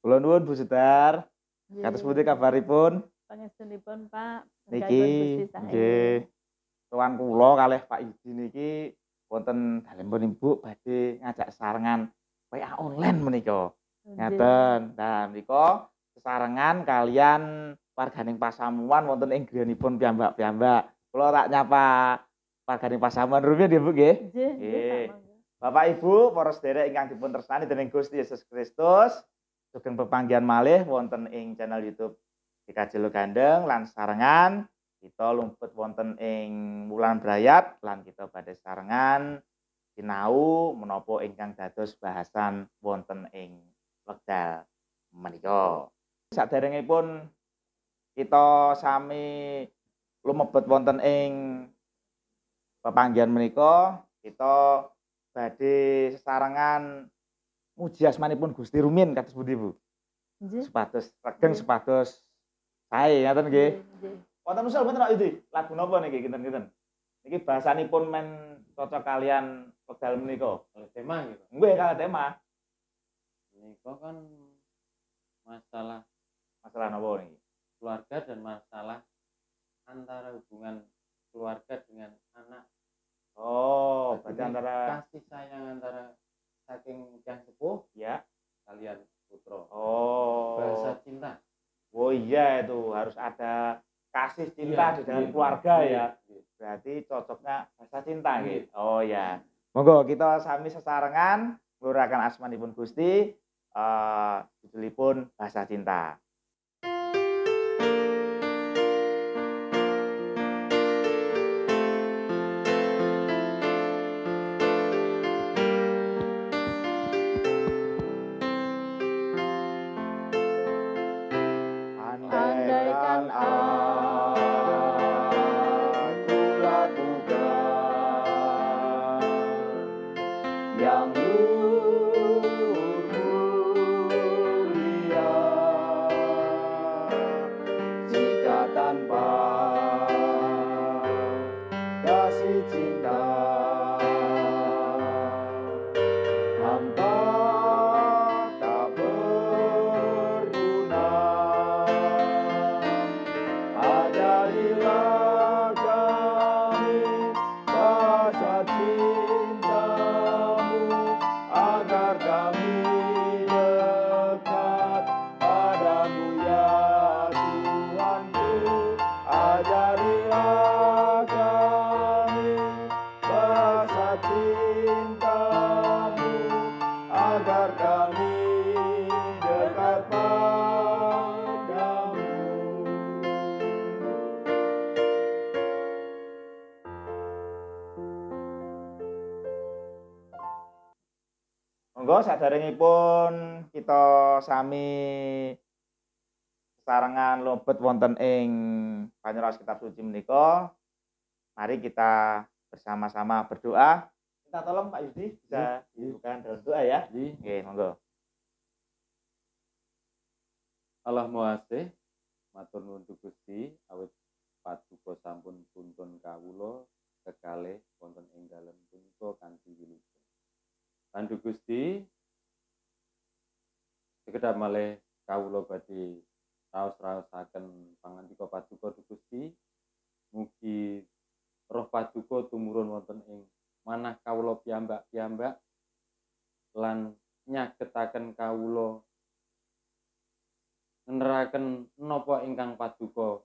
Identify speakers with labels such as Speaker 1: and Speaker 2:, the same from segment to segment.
Speaker 1: Kula nuwun Bu Sedar. Kados pundi kabaripun?
Speaker 2: Pangestunipun Pak.
Speaker 1: Niki nggih. Sowan kula kalih Pak Yudi niki wonten dalemipun Ibu badhe ngajak sesarengan WA online menika. Ngaten. Nah, menika sesarengan kalian warganing pasamuan wonten ing griyanipun piyambak-piyambak. Kula tak nyapa warganing pasamuan rumiyin nggih Bu nggih. Nggih. Bapak Ibu, para sedherek ingkang dipun tresnani dening Gusti Yesus Kristus, sugeng pepanggihan malih wonten ing channel YouTube GKJ Gandeng lan sarengan kita lumpet wonten ing wulan brayat lan kita badhe sarengan sinau menapa ingkang dados bahasan wonten ing wekdal menika. Saderengipun kita sami lumebet wonten ing pepanggihan menika, kita badhe sesarengan muji asmanipun Gusti rumiyin kados pundi Bu?
Speaker 2: Nggih.
Speaker 1: Supados regeng supados sae ngaten nggih.
Speaker 2: Nggih.
Speaker 1: Wonten usul mboten Pak Yudi? Lagu napa niki kinten-kinten? Niki bahasanipun men cocok kalian wekdal menika.
Speaker 3: Oleh tema gitu.
Speaker 1: Nggih, kalih tema.
Speaker 3: Menika kan masalah
Speaker 1: Masalah napa niki?
Speaker 3: keluarga dan masalah antara hubungan keluarga dengan anak.
Speaker 1: Oh, berarti antara
Speaker 3: kasih sayang antara saking yang sepuh
Speaker 1: ya.
Speaker 3: kalian putra.
Speaker 1: Oh.
Speaker 3: Bahasa cinta.
Speaker 1: Oh iya itu harus ada kasih cinta di dalam keluarga ya. Berarti cocoknya bahasa cinta gitu. Oh ya. Monggo kita sami sesarengan ngluraken asmanipun Gusti judulipun bahasa cinta.
Speaker 2: Andaikan
Speaker 1: aku lakukan yang luhur mulia, jika tanpa kasih cinta hampa tak berguna. Ajarilah kami bahasa cintamu agar kami dekat padamu ya Tuhanku. Ajarilah kami bahasa cintamu agar kami dekat padamu. Monggo saderengipun kita sami sesarengan lobet wonten ing panyeraos kitab suci menika. Mari kita bersama-sama berdoa. Kita tolong Pak Yudi bisa dibukakan dalam doa ya. Nggih, monggo.
Speaker 3: Allah Maha matur nuwun Gusti awit paduka sampun tuntun kawula kekalih wonten ing dalem punika kanthi wilujeng. Kanthi Gusti sekedhap malih kawula badhe raos-raosaken pangandika paduka Gusti. Mugi roh paduka tumurun wonten ing manah kawula piyambak-piyambak lan nyagetaken kawula ngeneraken napa ingkang paduka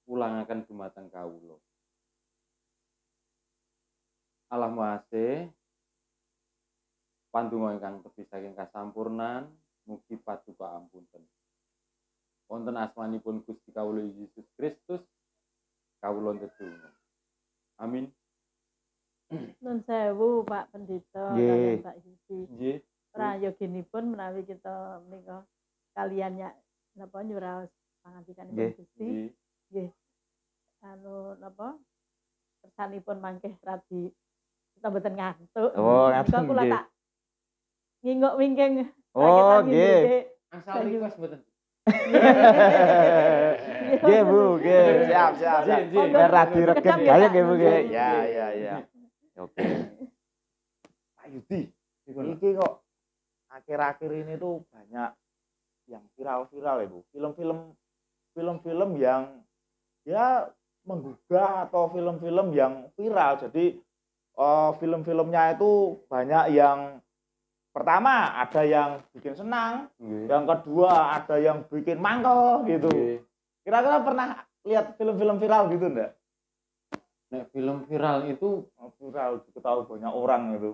Speaker 3: ulangaken dumateng kawula. Allah Maha pandonga ingkang tebih saking kasampurnan mugi paduka ampunten. Wonten asmanipun Gusti kawula Yesus Kristus kawula ndedonga. Amin.
Speaker 2: Nun sewu Pak Pendeta
Speaker 1: Nggih.
Speaker 2: kalian Pak Yudi.
Speaker 3: Nggih.
Speaker 2: Prayoginipun menawi kita menika kalian napa nyuraos pangandikanipun
Speaker 1: Nggih.
Speaker 2: Gusti. Nggih. Anu napa kersanipun mangke radi kita mboten ngantuk.
Speaker 1: Oh,
Speaker 2: Menika
Speaker 1: ngaten
Speaker 2: kula
Speaker 1: nggih.
Speaker 2: tak nginguk wingking.
Speaker 1: Oh, nggih.
Speaker 3: Asal request mboten.
Speaker 1: Nggih Bu, nggih. Siap.
Speaker 3: Nggih.
Speaker 1: Biar radi regen
Speaker 2: Sekedap ya,
Speaker 1: gaya
Speaker 2: Pak.
Speaker 1: nggih Bu nggih.
Speaker 2: Nggih.
Speaker 1: Ya. Oke. Pak Yudi, iki kok akhir-akhir ini tuh banyak viral-viral itu. Film-film yang ya menggugah atau film-film yang viral. Jadi film-filmnya itu banyak yang pertama ada yang bikin senang, yang kedua ada yang bikin mangkel gitu. Kira-kira pernah lihat film-film viral gitu enggak?
Speaker 3: Nek film viral itu
Speaker 1: Viral diketahui banyak orang gitu.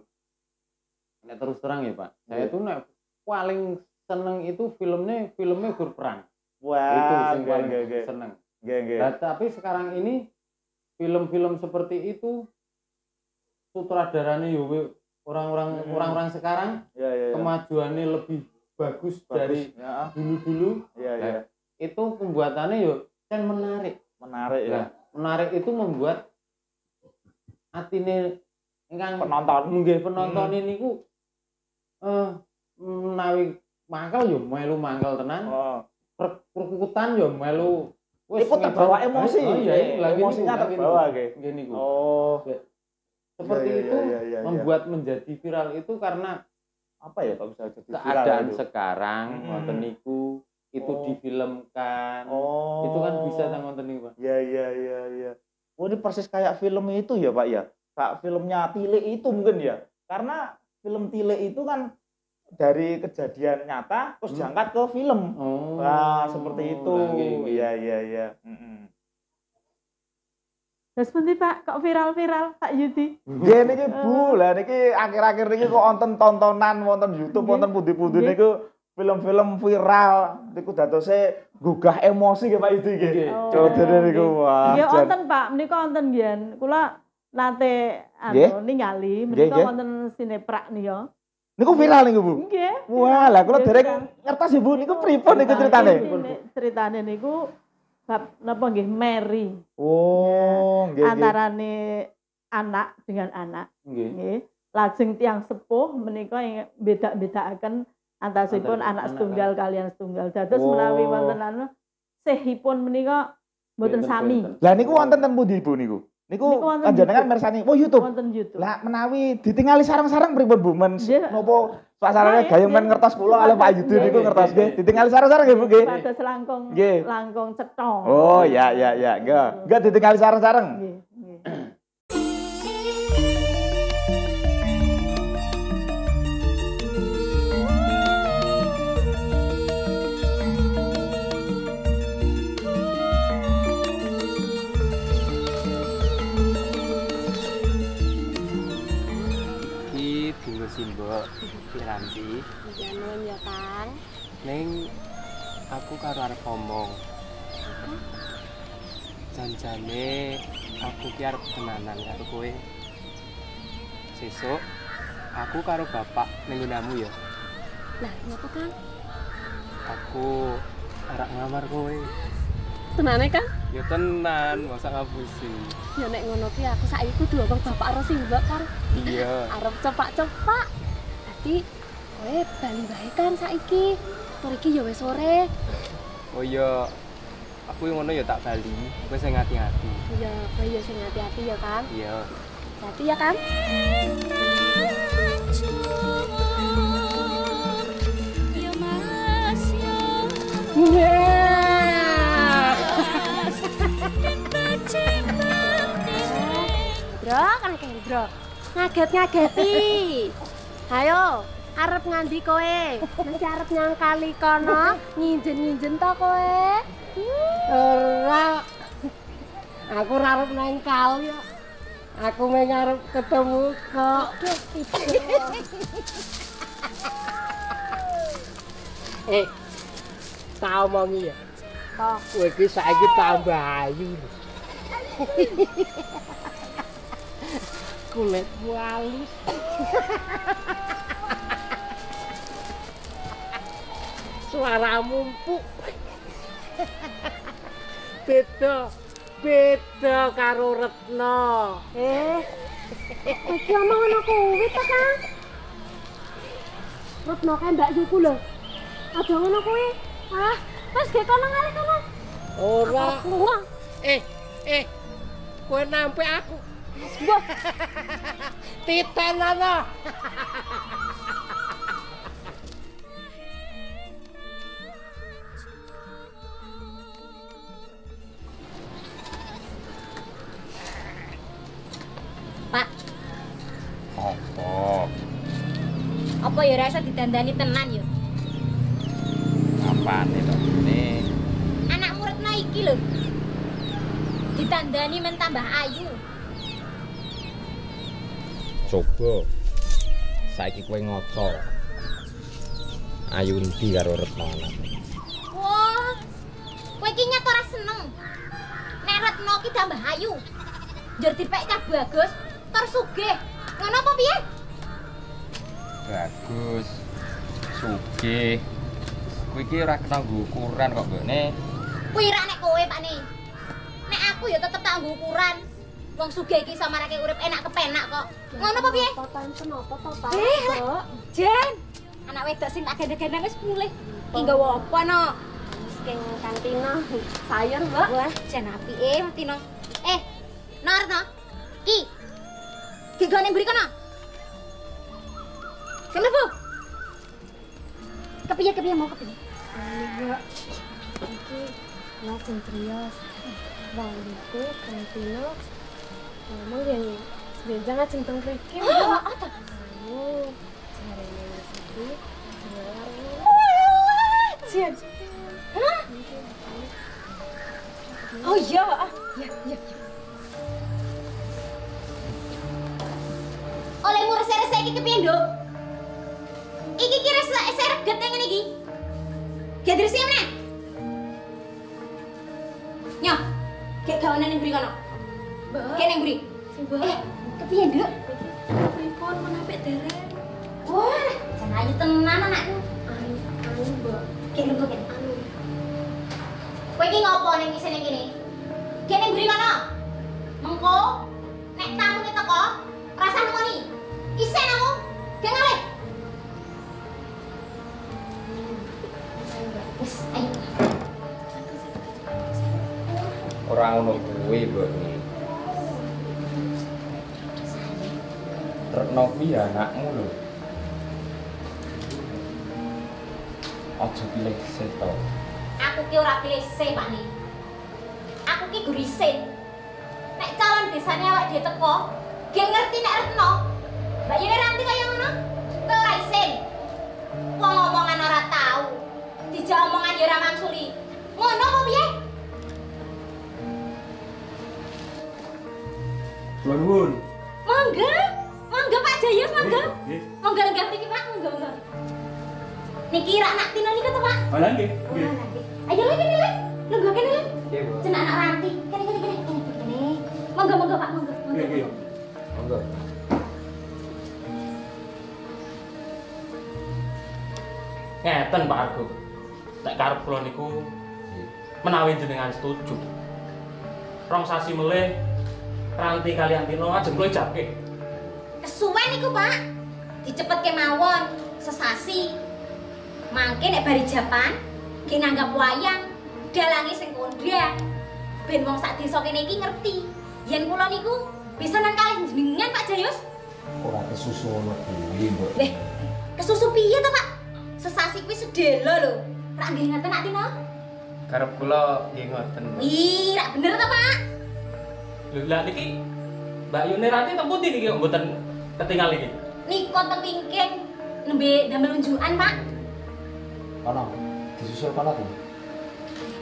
Speaker 3: nek terus terang ya Pak, saya tuh nek paling seneng itu filmnya gur perang.
Speaker 1: Wah,
Speaker 3: Itu yang paling
Speaker 1: nggih.
Speaker 3: seneng.
Speaker 1: Nggih.
Speaker 3: Nah, tapi sekarang ini film-film seperti itu sutradaranya yo orang-orang sekarang
Speaker 1: Ya.
Speaker 3: kemajuannya lebih bagus dari
Speaker 1: ya.
Speaker 3: dulu-dulu.
Speaker 1: Iya.
Speaker 3: Itu pembuatannya yo kan menarik.
Speaker 1: Menarik ya.
Speaker 3: Nah, menarik itu membuat atine ingkang penonton ini ku menawi mangkel yo melu mangkel tenan. Perkukutan yo melu
Speaker 1: Ikut terbawa emosi.
Speaker 3: Emosinya
Speaker 1: terbawa kayak.
Speaker 3: Gini ku. Seperti
Speaker 1: Iya,
Speaker 3: itu
Speaker 1: iya.
Speaker 3: membuat menjadi viral itu karena
Speaker 1: Apa ya kalau bisa jadi viral
Speaker 3: keadaan
Speaker 1: itu?
Speaker 3: sekarang wonten niku itu difilmkan. Itu kan bisa nang wonten niku, Pak.
Speaker 1: Iya. Oh, ini persis kayak film itu ya, Pak ya. Kayak filmnya Tile itu mungkin ya. Karena film Tile itu kan dari kejadian nyata terus diangkat ke film. Nah, seperti itu. Iya.
Speaker 2: Terus pundi Pak, kok viral-viral Pak Yudi?
Speaker 1: Nggih niki Bu, lah niki akhir-akhir niki kok wonten tontonan wonten YouTube wonten pundi-pundi niku film-film viral niku dadose gugah emosi nggih Pak Yudi nggih. Contohnya niku wah.
Speaker 2: Nggih wonten Pak, menika wonten nggih. Kula nate ningali menika wonten sineprak niku.
Speaker 1: Niku viral niku Bu.
Speaker 2: Nggih.
Speaker 1: Wah, lah kula dereng ngertos Ibu niku pripun niku ceritane?
Speaker 2: Ceritane niku bab napa nggih Mary.
Speaker 1: Nggih.
Speaker 2: Antarane anak dengan anak. Nggih. Lajeng tiang sepuh menika beda-bedakaken antasipun anak setunggal kalian setunggal. Dados menawi wonten anu sehipun menika mboten sami.
Speaker 1: Lah niku wonten ten pundi Ibu niku? Niku panjenengan mirsani YouTube.
Speaker 2: Wonten YouTube.
Speaker 1: Lah menawi ditingali sareng-sareng pripun Bu men napa suasanane gayeng men ngertos kula kali Pak Yudi niku ngertos nggih. Ditingali sareng-sareng nggih Bu nggih.
Speaker 2: Pados langkung cetha.
Speaker 1: Oh iya. Enggak ditingali sareng-sareng.
Speaker 2: Nggih.
Speaker 4: Simbok Piranti.
Speaker 5: Jangan ya Kang.
Speaker 4: Neng aku karo arep ngomong. Janjane aku ki arep tenanan karo kowe. Sesuk aku karo bapak ning nggonmu ya.
Speaker 5: Lah, ngapa Kang?
Speaker 4: Aku arep ngamar kowe.
Speaker 5: Tenane Kang?
Speaker 4: Ya tenan, masa ngapusi.
Speaker 5: Ya nek ngono ki aku saiki kudu abang bapak karo simbok Kang.
Speaker 4: Iya.
Speaker 5: Arep cepak-cepak. Tapi kowe bali wae kan saiki. Mriki ya wis sore.
Speaker 4: Oh iya. Aku yang ngono ya tak bali. Kowe sing hati-hati.
Speaker 5: Iya, kowe ya sing hati-hati ya Kang.
Speaker 4: Iya.
Speaker 5: Hati ya Kang. Bro, kan Bro. Ngaget-ngageti. Ayo, arep ngandi kowe? Mesti arep nyangkali kono, nyinjen-nyinjen to kowe.
Speaker 6: Ora. Aku ora arep nangkal ya. Aku mung arep ketemu kok. Tak omongi ya.
Speaker 5: Toh,
Speaker 6: Kowe iki saiki tambah ayu. Kulitmu halus. Suaramu empuk. Beda karo Retno.
Speaker 5: iki omong ngono kuwi to, Kang? Retno kae mbak yuku lho. Aja ngono kuwi. Ah, wis ge kono ngalih kono.
Speaker 6: Ora.
Speaker 5: Wah,
Speaker 6: Kowe nampik aku.
Speaker 5: mbah.
Speaker 6: Titen ana.
Speaker 5: Apa ya rasa didandani tenan yo?
Speaker 3: Apane to ini?
Speaker 5: Anak muridna iki lho. Ditandani men tambah ayu.
Speaker 3: Coba saiki kowe ngoco. Ayu endi karo Retno anak?
Speaker 5: Wah. Kowe iki nyat ora seneng. Nek Retno ki tambah ayu. Njur dipek Kak Bagus, tur sugih. Ngono apa piye?
Speaker 3: Bagus. Sugih. Kowe iki ora kena nggo ukuran kok, Mbokne.
Speaker 5: Kuwi ra nek kowe, Pakne. Nek aku ya tetep tak nggo ukuran. Wong sugih iki samarake urip enak kepenak kok. Ngono apa piye?
Speaker 7: Kenapa to, Pak?
Speaker 5: Jen. Anak wedok sing tak gendeng-gendeng wis mulih. Ki nggawa apa no?
Speaker 7: Sing kantina sayur, Mbak.
Speaker 5: Wah, jen apike Martino. Narno. Ki. Ki gone mburi kono. Sing mlebu. Kepiye mau kepiye?
Speaker 7: Mbak. Iki langsung trios. Bang itu kantina ngomong yang sebenarnya ngajeng teng mriki.
Speaker 5: Apa?
Speaker 7: Anu, jarene iki keluar.
Speaker 5: Jen. Hah? Oh iya, iya. Oleh murah rese iki kepiye, Nduk? Iki kira rese reget ngene iki. Gedhe sih meneh. Nyo, gek gawanan ning mburi kono.
Speaker 7: Mbak.
Speaker 5: Kene mburi. Kepiye, Nduk?
Speaker 7: Pripun menapik derek?
Speaker 5: Wah, jan ayu tenan anakku.
Speaker 7: Anu, Mbak.
Speaker 5: Kene lungguh kene. Kowe iki ngopo ning isine kene? Kene mburi kono. Mengko nek tamune teko, rasa nemoni. Isen aku. Gek ngalih. Wis, ayo.
Speaker 3: Ora ngono kuwi, Mbokne. Retno kuwi anakmu lho. Aja pilih seto.
Speaker 5: Aku ki ora pilih se, Pakne. Aku ki gurisin. Nek calon desane awak dhewe teko, ge ngerti nek Retno. Mbak Yuni Ranti kaya ngono. Kowe ora isin. Wong omongan ora tau. Dijak omongan ya ora mangsuli. Ngono apa piye?
Speaker 3: Kula nuwun.
Speaker 5: Monggo Pak Jayus, monggo. Monggo lenggah mriki Pak, monggo. Niki rak anak Tino niku to Pak?
Speaker 3: Oh, nggih.
Speaker 5: Ayo lagi kene, lenggah kene.
Speaker 3: Nggih, Bu.
Speaker 5: Jeneng anak Ranti. Kene. Monggo Pak, monggo.
Speaker 3: Nggih. Monggo. Ngeten Pak Argo. Nek karep kula niku menawi jenengan setuju. Rong sasi melih Ranti kalian Tino ajeng kula ijabke.
Speaker 5: Kesuwen niku Pak. Dicepetke mawon, sesasi. Mangke nek bari japan, nggih nanggap wayang, dalange sing kondha. Ben wong sak desa kene iki ngerti, yen kula niku pisanan kalih jenengan Pak Jayus.
Speaker 3: Ora kesusu ngono kuwi, Mbok.
Speaker 5: Leh, kesusu piye to Pak? Sesasi kuwi sedelo lho. Rak nggih ngeten Nak Tino?
Speaker 4: Karep kula nggih ngoten.
Speaker 5: Ih, rak bener to Pak?
Speaker 3: Lho lah niki Mbak Yuni Ranti teng pundi niki kok mboten ketinggal iki?
Speaker 5: Niko teng wingking nembe damel unjukan Pak.
Speaker 3: Kono, disusul kono to.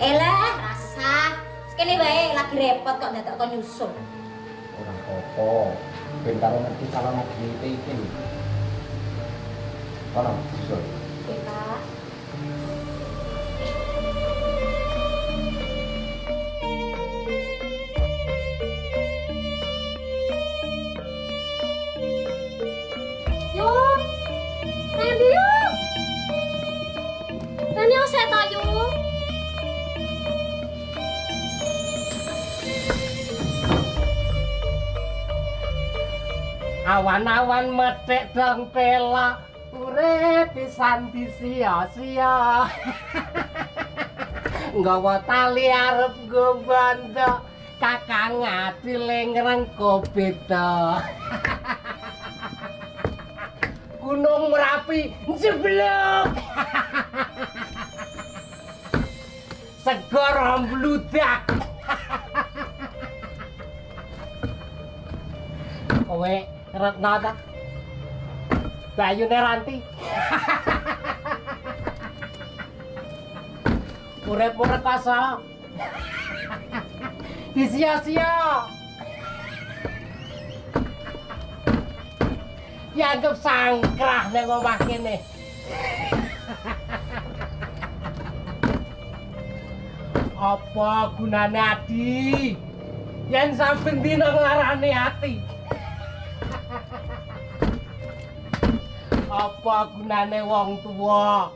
Speaker 5: Elah, rasa. Sekene wae lagi repot kok dadak kon nyusul.
Speaker 3: Ora apa-apa. Ben karo ngerti calon agente iki lho. Kono, disusul.
Speaker 5: Oke, Pak.
Speaker 7: Yuk. Nanti yuk. Nanti yo seto yuk.
Speaker 6: Awan-awan medhek dong pelak, urip pisan disia-sia. Nggawa tali arep nggo bandha, kakang adile ngrengko beda. Gunung Merapi jeblok. Segor mbludak. Kowe Retno ta? Bayune Ranti. uripmu rekoso. Disia-sia. Dianggep sangkrah ning omah kene. Apa gunane adi? Yen saben dina nglarani ati. Apa gunane wong tuwa?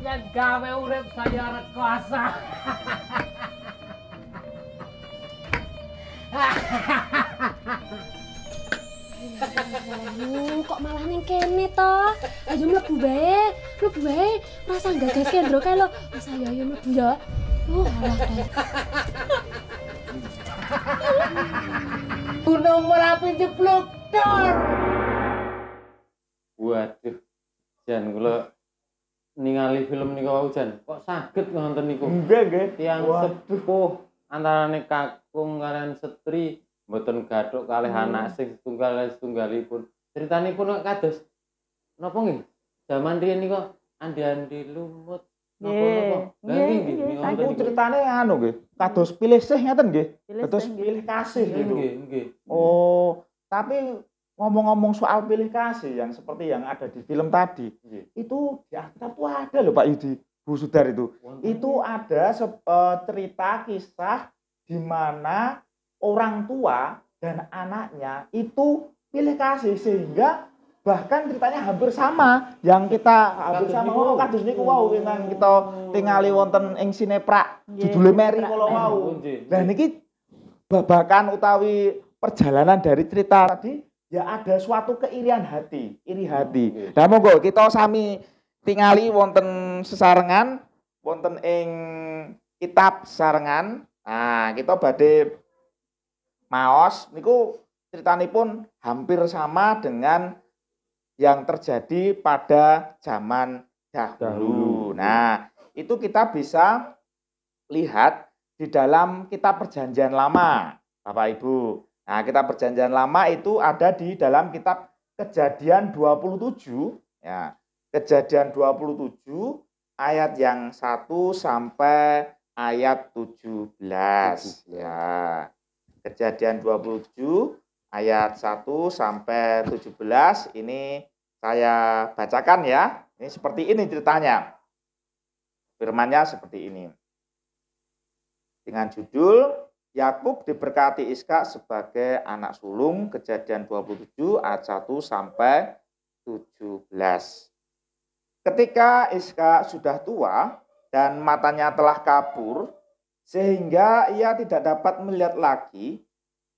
Speaker 6: Yen gawe urip saya rekoso.
Speaker 7: Kok malah ning kene to? Ayo mlebu bae. Mlebu bae. Rasa gagas kendro kae lho. Mas ayo mlebu ya. Alah.
Speaker 6: Gunung Merapi jeblok dor.
Speaker 3: Waduh. Jan kula ningali film niku wau Jan. Kok saged ngonten niku?
Speaker 1: Nggih.
Speaker 3: Tiang sepuh antarane kakung kalian setri mboten gathuk kalih anak sing setunggalipun. Critanipun kok kados napa nggih? Zaman riyen niku andi-andi lumut. Napa?
Speaker 2: Nggih.
Speaker 1: Iku ceritane anu nggih, kados pilih sih ngeten nggih. Kados pilih kasih gitu.
Speaker 3: Nggih.
Speaker 1: Oh, tapi ngomong-ngomong soal pilih kasih yang seperti yang ada di film tadi, itu di Alkitab tuh ada loh Pak Yudi, Bu Sudar itu. Itu ada cerita kisah di mana orang tua dan anaknya itu pilih kasih sehingga bahkan ceritanya hampir sama yang kita hampir sama kados niku wau kita tingali wonten ing sineprak judule Meri kala wau. Lah niki babakan utawi perjalanan dari cerita tadi ya ada suatu keirian hati, iri hati. Nah monggo kita sami tingali wonten sesarengan wonten ing kitab sesarengan. Nah, kita badhe maos niku ceritanipun hampir sama dengan yang terjadi pada zaman dahulu. Nah, itu kita bisa lihat di dalam kitab Perjanjian Lama, Bapak Ibu. Nah, kitab Perjanjian Lama itu ada di dalam kitab Kejadian 27, ya. Kejadian 27 ayat yang 1 sampai ayat 17, ya. Kejadian 27 ayat 1 sampai 17 ini saya bacakan ya. Ini seperti ini ceritanya. Firman-Nya seperti ini. Dengan judul Yakub diberkati Iskak sebagai anak sulung, Kejadian 27 ayat 1 sampai 17. Ketika Iskak sudah tua dan matanya telah kabur, sehingga ia tidak dapat melihat lagi,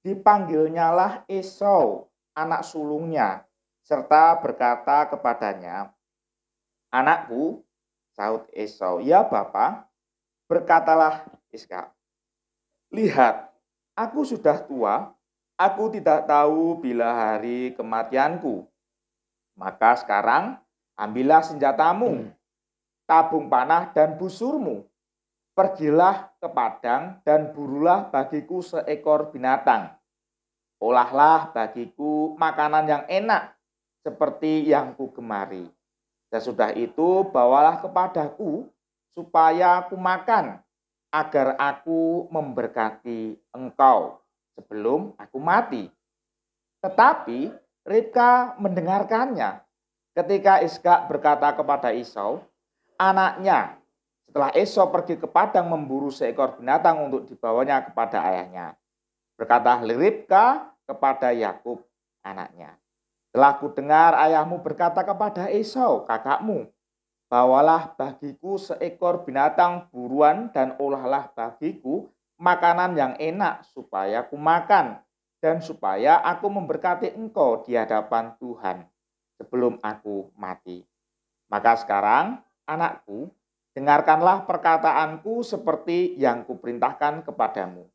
Speaker 1: dipanggilnyalah Esau, anak sulungnya, serta berkata kepadanya, "Anakku," sahut Esau, "Ya Bapa." Berkatalah Iskak, "Lihat, aku sudah tua, aku tidak tahu bila hari kematianku. Maka sekarang ambillah senjatamu, tabung panah dan busurmu. Pergilah ke padang dan burulah bagiku seekor binatang. Olahlah bagiku makanan yang enak seperti yang ku gemari. Sesudah itu bawalah kepadaku supaya aku makan, agar aku memberkati engkau sebelum aku mati." Tetapi Ribka mendengarkannya ketika Iskak berkata kepada Esau, anaknya, setelah Esau pergi ke padang memburu seekor binatang untuk dibawanya kepada ayahnya. Berkata Ribka kepada Yakub anaknya, "Telah kudengar ayahmu berkata kepada Esau kakakmu, bawalah bagiku seekor binatang buruan dan olahlah bagiku makanan yang enak supaya aku makan dan supaya aku memberkati engkau di hadapan Tuhan sebelum aku mati. Maka sekarang, anakku, dengarkanlah perkataanku seperti yang kuperintahkan kepadamu.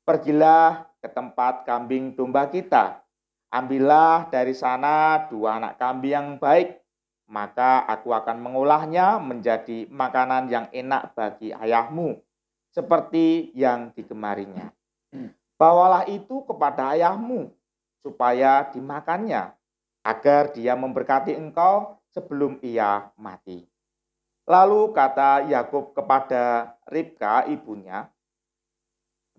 Speaker 1: Pergilah ke tempat kambing domba kita, ambillah dari sana 2 anak kambing yang baik, maka aku akan mengolahnya menjadi makanan yang enak bagi ayahmu, seperti yang digemarinya. Bawalah itu kepada ayahmu, supaya dimakannya, agar dia memberkati engkau sebelum ia mati." Lalu kata Yakub kepada Ribka ibunya,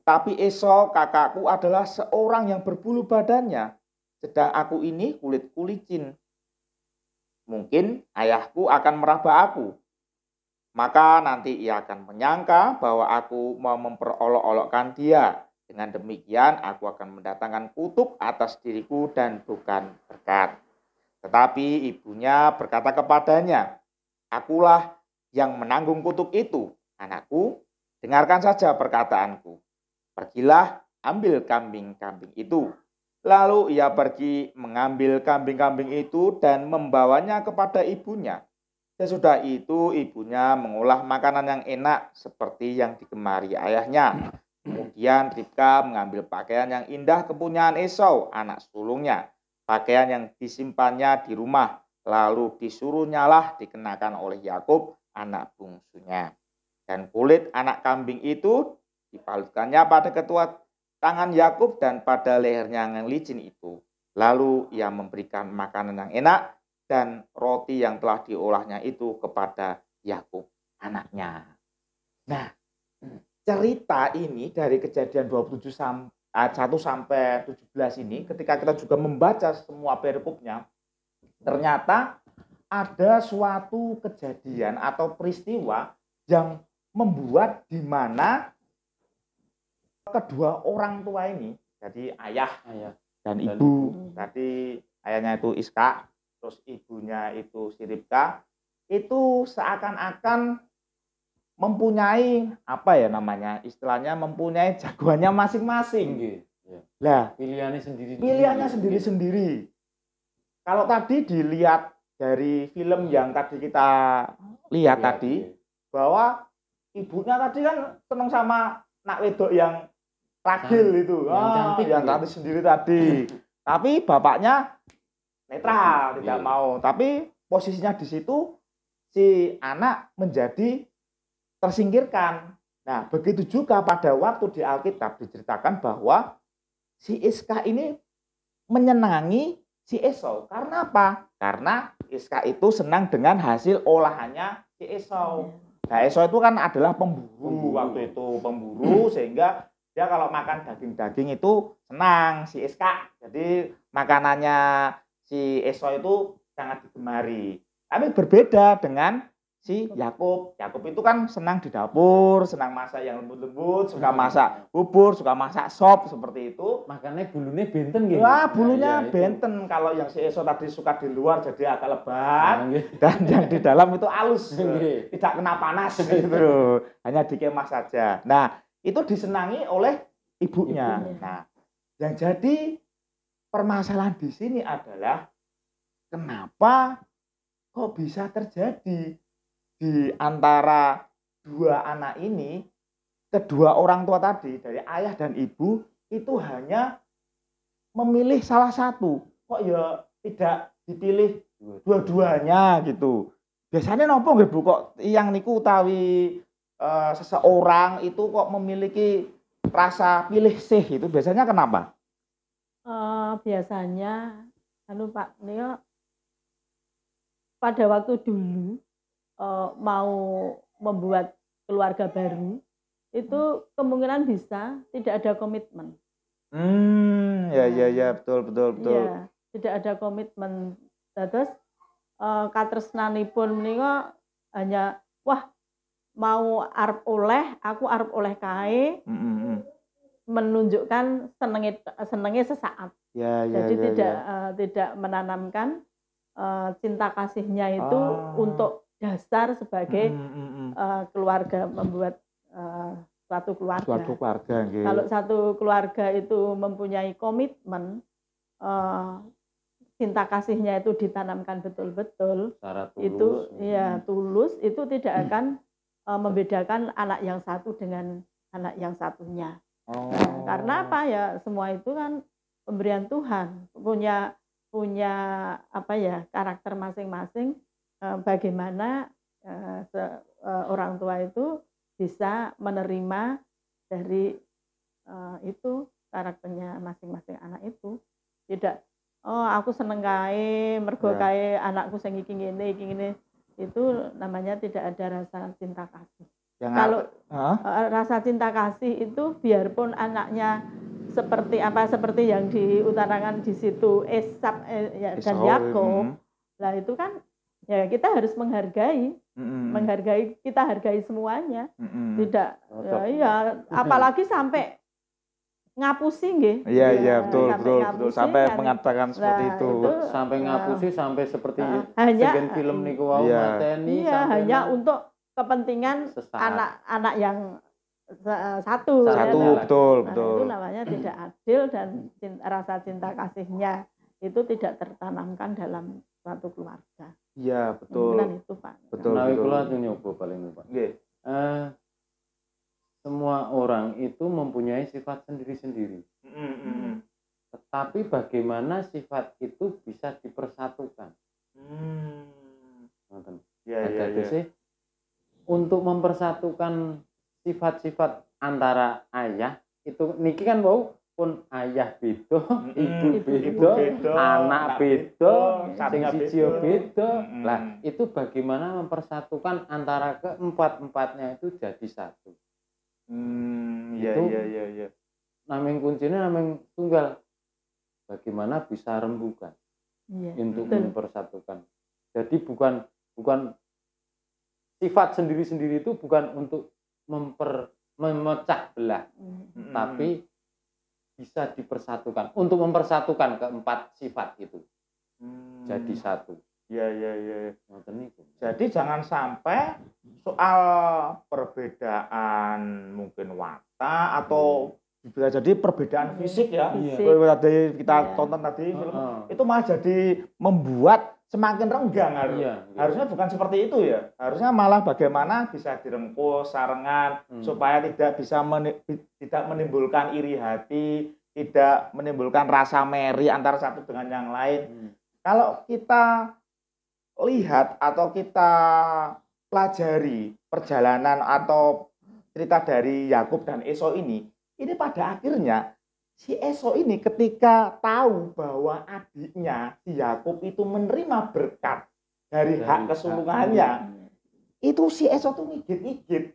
Speaker 1: tapi Esau kakakku adalah seorang yang berbulu badannya, sedang aku ini kulit-kulicin. Mungkin ayahku akan meraba aku. Maka nanti ia akan menyangka bahwa aku mau memperolok-olokkan dia. Dengan demikian aku akan mendatangkan kutuk atas diriku dan bukan berkat. Tetapi ibunya berkata kepadanya, akulah yang menanggung kutuk itu. Anakku, dengarkan saja perkataanku. Pergilah, ambil kambing-kambing itu. Lalu ia pergi mengambil kambing-kambing itu dan membawanya kepada ibunya. Sesudah itu ibunya mengolah makanan yang enak seperti yang digemari ayahnya. Kemudian Ribka mengambil pakaian yang indah kepunyaan Esau, anak sulungnya. Pakaian yang disimpannya di rumah, lalu disuruhnyalah dikenakan oleh Yakub, anak bungsunya. Dan kulit anak kambing itu dipalutkannya pada kedua tangan Yakub dan pada lehernya yang licin itu. Lalu ia memberikan makanan yang enak dan roti yang telah diolahnya itu kepada Yakub, anaknya. Nah, cerita ini dari Kejadian 27 ayat 1 sampai 17 ini, ketika kita juga membaca semua perikopnya, ternyata ada suatu kejadian atau peristiwa yang membuat di mana kedua orang tua ini, jadi ayah dan ibu, tadi ayahnya itu Iska, terus ibunya itu si Ribka, itu seakan-akan mempunyai apa ya namanya, istilahnya mempunyai jagoannya masing-masing. Lah, pilihannya sendiri-sendiri. Kalau tadi dilihat dari film yang tadi kita lihat tadi, bahwa ibunya tadi kan seneng sama nak wedok yang ragil itu, yang cantik sendiri tadi. Tapi bapaknya netral, tidak mau. Tapi posisinya di situ si anak menjadi tersingkirkan. Nah, begitu juga pada waktu di Alkitab diceritakan bahwa si Iska ini menyenangi si Esau. Karena apa? Karena Iska itu senang dengan hasil olahannya si Esau. Nah, Esau itu kan adalah pemburu waktu itu, pemburu, sehingga dia kalau makan daging-daging itu senang si Iska. Jadi makanannya si Esau itu sangat digemari. Tapi berbeda dengan si Yakub. Yakub itu kan senang di dapur, senang masak yang lembut-lembut, suka masak bubur, suka masak sop seperti itu.
Speaker 3: Makanya bulunya benten gitu.
Speaker 1: Wah, bulunya benten. Kalau yang si Esau tadi suka di luar jadi agak lebat, dan yang di dalam itu halus, tidak kena panas gitu. Hanya dikemas saja. Nah, itu disenangi oleh ibunya. Nah, yang jadi permasalahan di sini adalah kenapa kok bisa terjadi di antara dua anak ini, kedua orang tua tadi, dari ayah dan ibu, itu hanya memilih salah satu. Kok ya tidak dipilih dua-duanya gitu. Biasanya nopo nggih Bu, kok yang niku utawi seseorang itu kok memiliki rasa pilih sih, itu biasanya kenapa?
Speaker 2: Biasanya Pak Nio, pada waktu dulu mau membuat keluarga baru itu kemungkinan bisa tidak ada komitmen.
Speaker 1: Ya betul.
Speaker 2: Iya, tidak ada komitmen. Terus katresnanipun menika hanya wah mau arep oleh, aku arep oleh kae. Menunjukkan senenge sesaat. Jadi tidak menanamkan cinta kasihnya itu untuk dasar sebagai keluarga, membuat suatu keluarga. Kalau satu keluarga itu mempunyai komitmen, cinta kasihnya itu ditanamkan betul-betul, itu ya tulus, itu tidak akan membedakan anak yang satu dengan anak yang satunya. Nah, karena apa ya, semua itu kan pemberian Tuhan, punya apa ya, karakter masing-masing. Bagaimana orang tua itu bisa menerima dari itu karakternya masing-masing anak itu. Tidak, oh aku seneng kae mergo kae anakku sing iki ngene. itu namanya tidak ada rasa cinta kasih.
Speaker 1: Yang
Speaker 2: Kalau
Speaker 1: Hah?
Speaker 2: rasa cinta kasih itu biarpun anaknya seperti yang diutarakan di situ Esap dan
Speaker 1: Esau,
Speaker 2: Yakub, lah itu kan ya kita harus menghargai, kita hargai semuanya, tidak ya apalagi sampai ngapusi nggih.
Speaker 1: Iya betul
Speaker 2: sampai
Speaker 1: betul
Speaker 2: ngapusi
Speaker 1: sampai
Speaker 2: kan.
Speaker 1: mengatakan seperti
Speaker 2: Nah,
Speaker 1: itu.
Speaker 3: Sampai ngapusi sampai seperti
Speaker 2: hanya
Speaker 3: sebagian film niku wau
Speaker 1: Iya.
Speaker 3: mateni
Speaker 2: iya
Speaker 3: sampai
Speaker 2: hanya untuk kepentingan
Speaker 3: sesaat.
Speaker 2: anak-anak yang satu ya,
Speaker 1: Satu
Speaker 2: kan?
Speaker 1: betul
Speaker 2: Nah,
Speaker 1: betul.
Speaker 2: itu namanya tidak adil dan rasa cinta kasihnya itu tidak tertanamkan dalam suatu keluarga.
Speaker 1: Iya betul.
Speaker 2: Mungkin itu Pak.
Speaker 1: Betul.
Speaker 3: Nah, kula nyoba paling Pak.
Speaker 1: Nggih.
Speaker 3: Semua orang itu mempunyai sifat sendiri-sendiri. Tetapi bagaimana sifat itu bisa dipersatukan? Ngoten.
Speaker 1: Iya.
Speaker 3: Untuk mempersatukan sifat-sifat antara ayah itu niki kan wau pun ayah beda, ibu beda, anak beda, sing siji beda. Lah, itu bagaimana mempersatukan antara keempat-empatnya itu jadi satu.
Speaker 1: Iya.
Speaker 3: Naming kuncinya naming tunggal. Bagaimana bisa rembukan untuk mempersatukan. Jadi bukan sifat sendiri-sendiri itu bukan untuk memecah belah, tapi bisa dipersatukan untuk mempersatukan keempat sifat itu jadi satu.
Speaker 1: Iya. Jadi jangan sampai soal perbedaan mungkin watak atau bisa jadi perbedaan fisik ya. Tadi kita tonton tadi film itu malah jadi membuat semakin renggang harusnya bukan seperti itu ya. Harusnya malah bagaimana bisa direngkuh sarengan supaya tidak menimbulkan iri hati, tidak menimbulkan rasa meri antara satu dengan yang lain. Kalau kita lihat atau kita pelajari perjalanan atau cerita dari Yakub dan Esau ini pada akhirnya si Esau ini ketika tahu bahwa adiknya si Yakub itu menerima berkat dari hak kesulungannya, itu si Esau tuh ngigit-ngigit,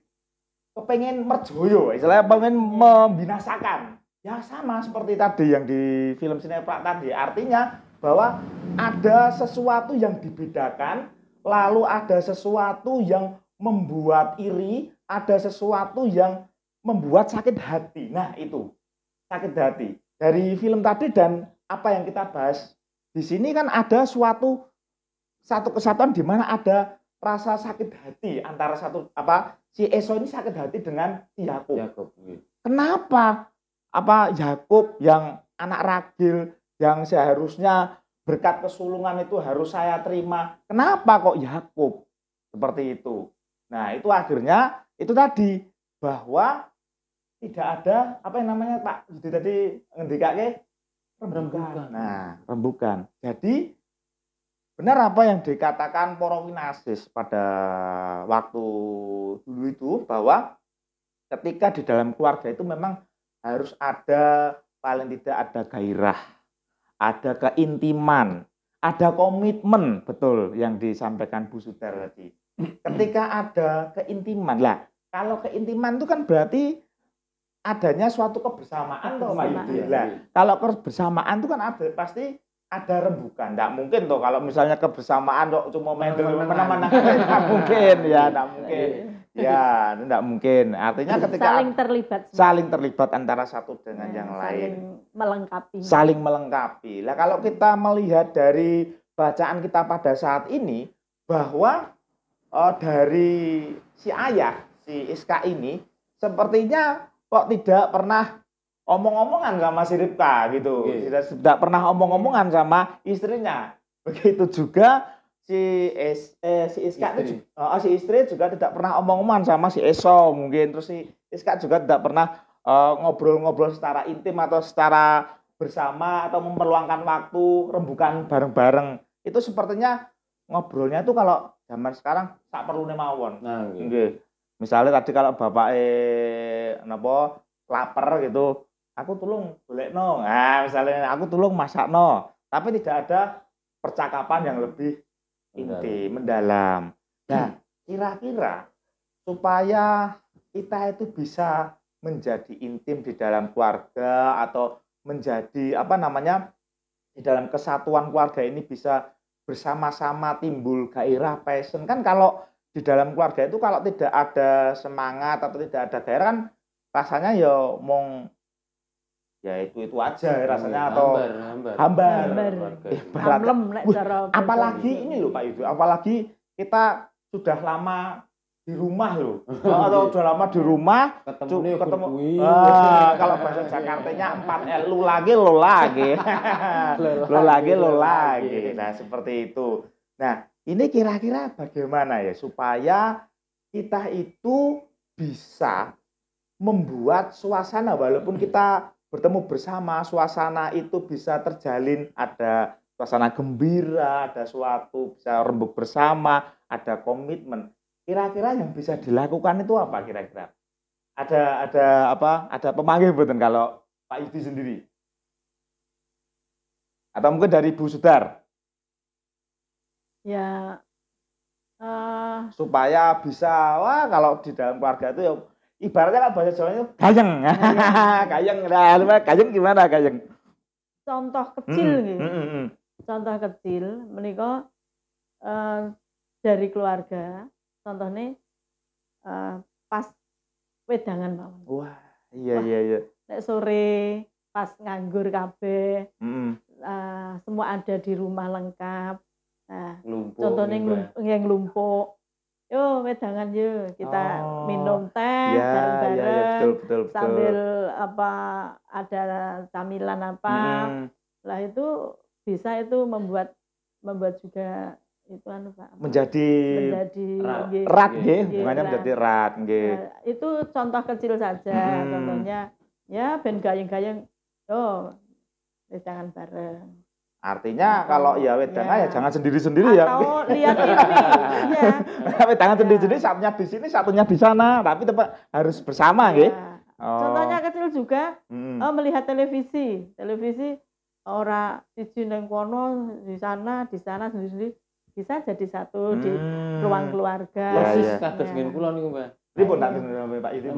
Speaker 1: kepengen merjoyo, istilahnya pengen membinasakan. Ya sama seperti tadi yang di film sinetron tadi, artinya bahwa ada sesuatu yang dibedakan, lalu ada sesuatu yang membuat iri, ada sesuatu yang membuat sakit hati. Nah itu sakit hati dari film tadi dan apa yang kita bahas di sini kan ada satu kesatuan di mana ada rasa sakit hati antara si Esau ini sakit hati dengan si Yakub. Kenapa? Yakub yang anak ragil yang seharusnya berkat kesulungan itu harus saya terima. Kenapa kok Yakub seperti itu? Nah, itu akhirnya itu tadi bahwa tidak ada apa yang namanya Pak Yudi tadi ngendikake rembukan. Nah, rembukan. Jadi benar apa yang dikatakan para winasis pada waktu dulu itu bahwa ketika di dalam keluarga itu memang harus ada paling tidak ada gairah, ada keintiman, ada komitmen, betul yang disampaikan Bu Sudar tadi. Ketika ada keintiman, lah kalau keintiman itu kan berarti adanya suatu kebersamaan toh Pak Yudi. Lah, kalau kebersamaan itu kan ada pasti ada rembukan. Enggak mungkin toh kalau misalnya kebersamaan kok cuma main mana-mana enggak mungkin ya, enggak mungkin. Ya, enggak mungkin. Artinya ketika saling terlibat antara satu dengan yang lain, saling melengkapi. Lah kalau kita melihat dari bacaan kita pada saat ini bahwa dari si ayah, si Iska ini sepertinya kok tidak pernah omong-omongan sama si Ribka gitu. Tidak pernah omong-omongan sama istrinya. Begitu juga si Iska itu si istri juga tidak pernah omong-omongan sama si Esau mungkin. Terus si Iska juga tidak pernah ngobrol-ngobrol secara intim atau secara bersama atau memperluangkan waktu rembukan bareng-bareng. Itu sepertinya ngobrolnya itu kalau zaman sekarang tak perlu mawon. Nah, misalnya tadi kalau bapak lapar gitu, aku tulung golekno. Nah, misalnya aku tulung masakno. Tapi tidak ada percakapan yang lebih intim, mendalam. Nah, kira-kira supaya kita itu bisa menjadi intim di dalam keluarga atau menjadi di dalam kesatuan keluarga ini bisa bersama-sama timbul gairah passion. Kan kalau di dalam keluarga itu kalau tidak ada semangat atau tidak ada gairah kan rasanya ya mong ya itu aja rasanya atau hambar.
Speaker 2: Amlem nek cara
Speaker 1: Apalagi ini loh Pak Yudo, apalagi kita sudah lama di rumah loh. Atau sudah lama di rumah ketemu kalau bahasa Jakartanya 4L lu lagi. Nah, seperti itu. Nah, ini kira-kira bagaimana ya supaya kita itu bisa membuat suasana walaupun kita bertemu bersama, suasana itu bisa terjalin, ada suasana gembira, ada suatu bisa rembuk bersama, ada komitmen. Kira-kira yang bisa dilakukan itu apa kira-kira? Ada pemanggil betul kalau Pak Yudi sendiri? Atau mungkin dari Bu Sudar?
Speaker 2: Ya,
Speaker 1: supaya bisa, kalau di dalam keluarga itu ya ibaratnya kan bahasa Jawanya gayeng. Gayeng gimana gayeng?
Speaker 2: Contoh kecil gitu. Contoh kecil menika dari keluarga. Contohnya pas wedangan mawon.
Speaker 1: Wah, iya.
Speaker 2: Nek sore pas nganggur kabeh. Semua ada di rumah lengkap. Nah, contohnya yang nglumpuk. Yo wedangan yuk kita minum teh bareng-bareng
Speaker 1: betul.
Speaker 2: Sambil ada camilan apa. Lah itu bisa itu membuat juga itu Pak.
Speaker 1: Menjadi erat nggih, hubungannya menjadi erat nggih.
Speaker 2: Nah, itu contoh kecil saja. Contohnya ya ben gayeng-gayeng wedangan bareng.
Speaker 1: Artinya kalau ya wedangan ya jangan sendiri-sendiri ya.
Speaker 2: Atau lihat TV ya.
Speaker 1: Wedangan sendiri-sendiri, satunya di sini, satunya di sana, tapi tetap harus bersama nggih.
Speaker 2: Contohnya kecil juga melihat televisi. Televisi ora siji ning kono, di sana sendiri-sendiri bisa jadi satu di ruang keluarga.
Speaker 3: Persis kados ngene kula niku, Mbak.
Speaker 1: Pripun tak Pak Yudi?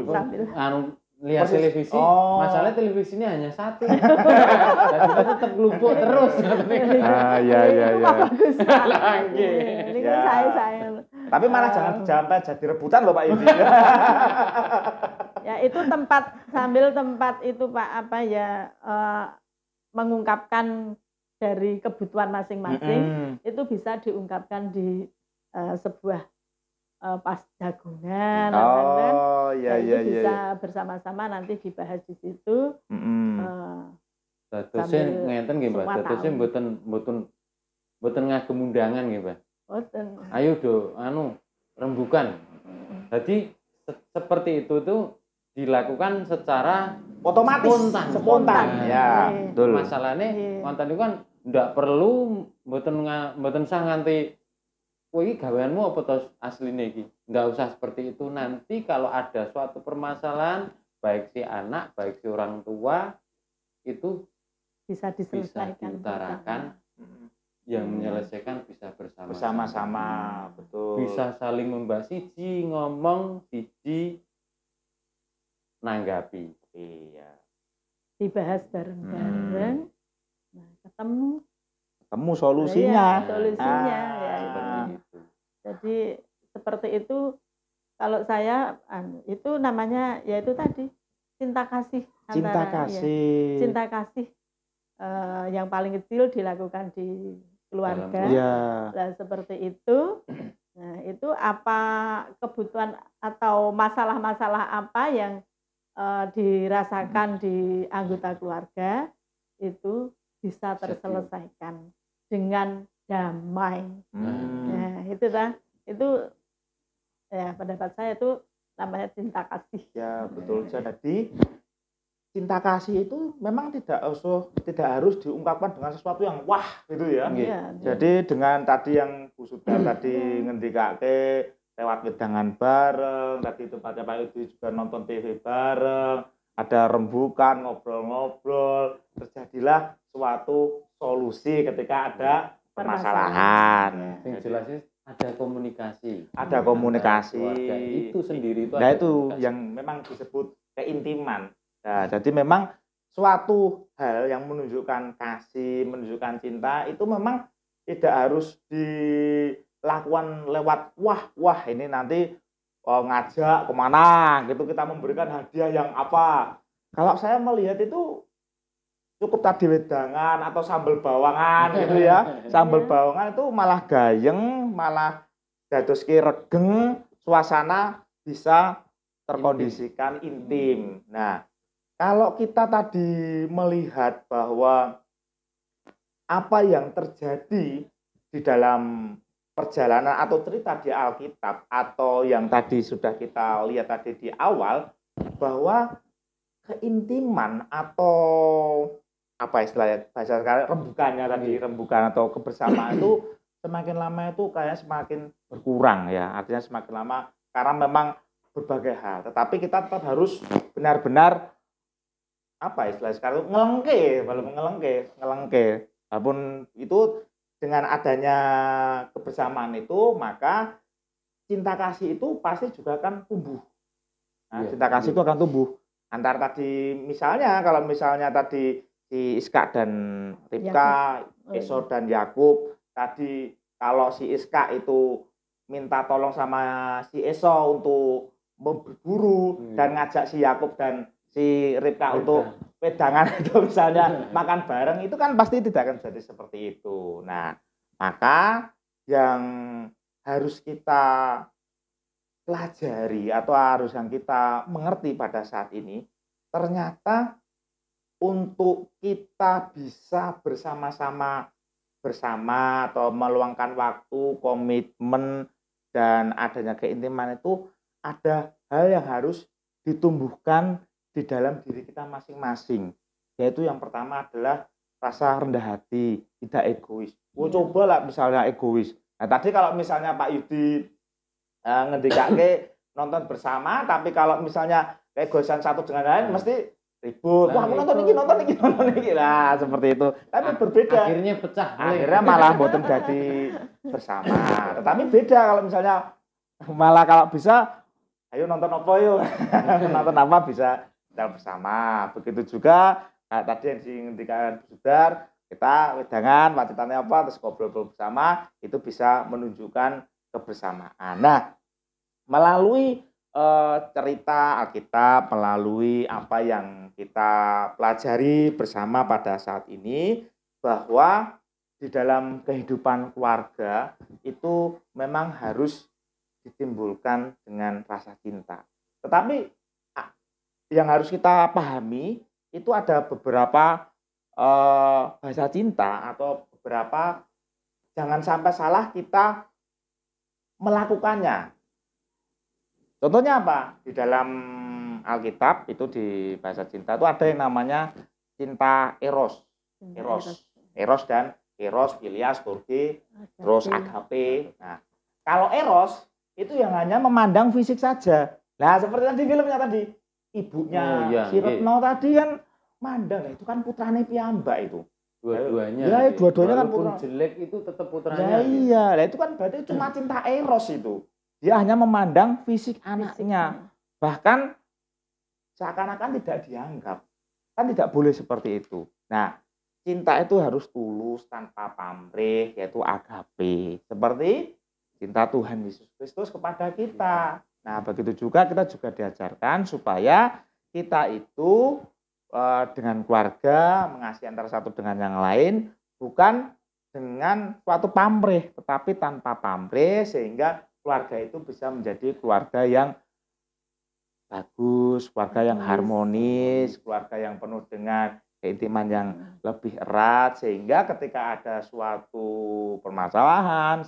Speaker 2: Sambil
Speaker 3: lihat televisi, masalahnya televisi ini hanya satu. Dan kita tetap lumpuk terus.
Speaker 1: Iya.
Speaker 2: Bagus. Ini kan saya.
Speaker 1: Tapi malah jangan jadi rebutan loh Pak Yudi.
Speaker 2: Ya itu sambil tempat itu Pak mengungkapkan dari kebutuhan masing-masing itu bisa diungkapkan di sebuah pas jagungan, bisa bersama-sama nanti dibahas di situ.
Speaker 3: Dadosnya ngenten nggih Mbak, dadosnya mboten ngagem undangan nggih Mbak.
Speaker 2: Mboten.
Speaker 3: Ayo rembukan. Jadi seperti itu tuh dilakukan secara
Speaker 1: otomatis spontan. Ya, betul.
Speaker 3: Masalahnya wonten niku kan ndak perlu mboten sah nganti kowe iki gaweanmu apa to asline iki? Nggak usah seperti itu. Nanti kalau ada suatu permasalahan, baik si anak, baik si orang tua, itu
Speaker 2: bisa diselesaikan.
Speaker 3: Diutarakan, yang menyelesaikan bisa
Speaker 1: bersama-sama. Betul.
Speaker 3: Bisa saling membahas, siji ngomong, siji nanggapi.
Speaker 1: Iya.
Speaker 2: Dibahas bareng-bareng. Nah, ketemu
Speaker 1: solusinya.
Speaker 2: Solusinya ya.
Speaker 3: Seperti itu.
Speaker 2: Jadi seperti itu kalau saya itu namanya yaitu tadi cinta kasih cinta kasih yang paling kecil dilakukan di keluarga. Nah, seperti itu. Nah, itu apa kebutuhan atau masalah-masalah apa yang dirasakan di anggota keluarga itu bisa terselesaikan dengan damai. Nah, itu ya pendapat saya itu namanya cinta kasih.
Speaker 1: Ya, betul. Jadi cinta kasih itu memang tidak harus diungkapkan dengan sesuatu yang wah gitu ya. Jadi dengan tadi yang Bu Sudar tadi ngendikake lewat wedangan bareng, tadi itu Pak Yudi juga nonton TV bareng, ada rembukan, ngobrol-ngobrol, terjadilah suatu solusi ketika ada permasalahan.
Speaker 3: Yang jelas ada komunikasi.
Speaker 1: Ada komunikasi.
Speaker 3: Keluarga itu sendiri itu
Speaker 1: Nah
Speaker 3: ada
Speaker 1: itu
Speaker 3: komunikasi.
Speaker 1: yang memang disebut keintiman. Nah, jadi memang suatu hal yang menunjukkan kasih, menunjukkan cinta itu memang tidak harus dilakukan lewat wah ini nanti ngajak kemana gitu, kita memberikan hadiah yang apa. Kalau saya melihat itu cukup tadi wedangan atau sambal bawangan gitu ya. Sambal bawangan itu malah gayeng, malah dadoske regeng, suasana bisa terkondisikan intim. Nah, kalau kita tadi melihat bahwa apa yang terjadi di dalam perjalanan atau cerita di Alkitab atau yang tadi sudah kita lihat tadi di awal, bahwa keintiman atau apa istilahnya bahasa sekarang rembukannya tadi, rembukan atau kebersamaan itu semakin lama itu kayak semakin berkurang ya, artinya semakin lama karena memang berbagai hal. Tetapi kita tetap harus benar-benar apa istilahnya sekarang ngelengke. Walaupun itu dengan adanya kebersamaan itu, maka cinta kasih itu pasti juga akan tumbuh. Nah, cinta kasih itu akan tumbuh. Antar tadi misalnya, kalau misalnya tadi si Iska dan Ribka, Esau dan Yakub, tadi kalau si Iska itu minta tolong sama si Esau untuk berburu dan ngajak si Yakub dan si Ribka untuk wedangan itu misalnya makan bareng, itu kan pasti tidak akan jadi seperti itu. Nah, maka yang harus kita pelajari atau harus yang kita mengerti pada saat ini, ternyata untuk kita bisa bersama-sama bersama atau meluangkan waktu, komitmen, dan adanya keintiman itu ada hal yang harus ditumbuhkan di dalam diri kita masing-masing. Yaitu yang pertama adalah rasa rendah hati, tidak egois. Cobalah misalnya egois. Nah, tadi kalau misalnya Pak Yudi ngendikake nonton bersama, tapi kalau misalnya keegoisan satu dengan lain mesti ribut. Wah, aku nonton ini. Nah, seperti itu. Tapi berbeda.
Speaker 3: Akhirnya pecah.
Speaker 1: Akhirnya malah mboten jadi bersama. Tetapi beda kalau misalnya malah kalau bisa ayo nonton apa yuk. Nonton apa bisa kita bersama. Begitu juga tadi yang dikatakan Sudar, kita wedangan, wacitannya apa, terus ngobrol bersama, itu bisa menunjukkan kebersamaan. Nah, melalui cerita Alkitab, melalui apa yang kita pelajari bersama pada saat ini, bahwa di dalam kehidupan keluarga itu memang harus ditimbulkan dengan rasa cinta. Tetapi yang harus kita pahami itu ada beberapa bahasa cinta atau beberapa, jangan sampai salah kita melakukannya. Contohnya apa? Di dalam Alkitab itu di bahasa cinta itu ada yang namanya cinta eros. Eros dan eros, filias, storge, terus agape. Nah, kalau eros itu yang hanya memandang fisik saja. Nah, seperti tadi filmnya tadi, ibunya si Retno tadi kan mandang, itu kan putrane piyambak itu.
Speaker 3: Dua-duanya.
Speaker 1: Ya, dua-duanya kan
Speaker 3: putra. Jelek itu tetap putranya.
Speaker 1: Ya, iya, nah, itu kan berarti cuma cinta eros itu. Dia hanya memandang fisik anaknya. Bahkan seakan-akan tidak dianggap. Kan tidak boleh seperti itu. Nah, cinta itu harus tulus tanpa pamrih, yaitu agape. Seperti cinta Tuhan Yesus Kristus kepada kita. Nah, begitu juga kita juga diajarkan supaya kita itu dengan keluarga mengasihi antara satu dengan yang lain, bukan dengan suatu pamrih, tetapi tanpa pamrih, sehingga keluarga itu bisa menjadi keluarga yang bagus, keluarga yang harmonis, keluarga yang penuh dengan keintiman yang lebih erat, sehingga ketika ada suatu permasalahan,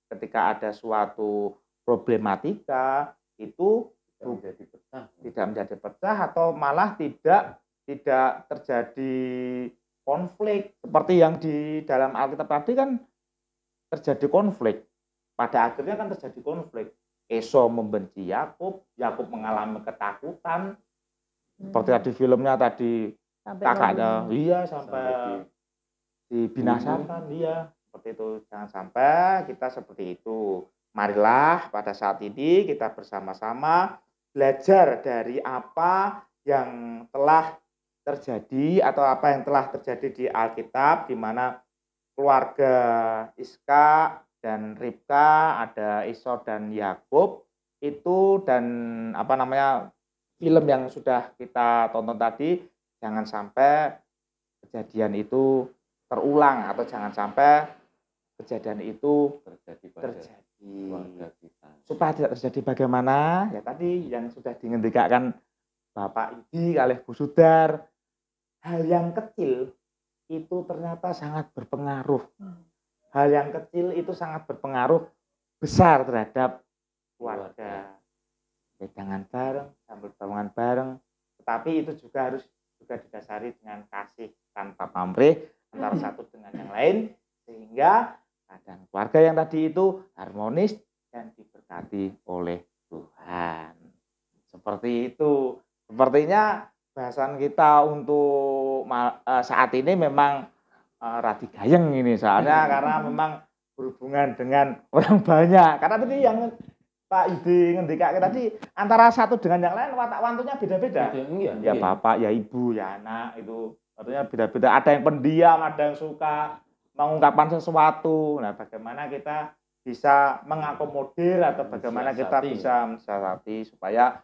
Speaker 1: ketika ada suatu problematika, itu tidak menjadi pecah atau malah tidak terjadi konflik seperti yang di dalam Alkitab tadi kan terjadi konflik. Pada akhirnya kan terjadi konflik. Esau membenci Yakub, Yakub mengalami ketakutan. Seperti tadi filmnya tadi kakaknya, sampai dibinasakan dia. seperti itu. Jangan sampai kita seperti itu. Marilah pada saat ini kita bersama-sama belajar dari apa yang telah terjadi atau apa yang telah terjadi di Alkitab, di mana keluarga Iska dan Ribka, ada Esau dan Yakub itu, dan film yang sudah kita tonton tadi, jangan sampai kejadian itu terulang atau jangan sampai kejadian itu terjadi.
Speaker 3: Keluarga kita.
Speaker 1: Supaya tidak terjadi bagaimana? Ya tadi yang sudah dingendikakan Bapak Idi kalih Bu Sudar, hal yang kecil itu ternyata sangat berpengaruh. Hal yang kecil itu sangat berpengaruh besar terhadap keluarga. Wedangan bareng, sambil bangungan bareng, tetapi itu juga harus didasari dengan kasih tanpa pamrih antara satu dengan yang lain, sehingga keadaan keluarga yang tadi itu harmonis dan diberkati oleh Tuhan. Seperti itu. Sepertinya bahasan kita untuk saat ini memang radi gayeng ini, soalnya karena memang berhubungan dengan orang banyak. Karena tadi yang Pak Idi ngendika tadi, antara satu dengan yang lain watak wantunya beda-beda. Ya bapak, ya ibu, ya anak, itu artinya beda-beda. Ada yang pendiam, ada yang suka mengungkapkan sesuatu. Nah, bagaimana kita bisa mengakomodir atau bagaimana kita bisa mensiasati supaya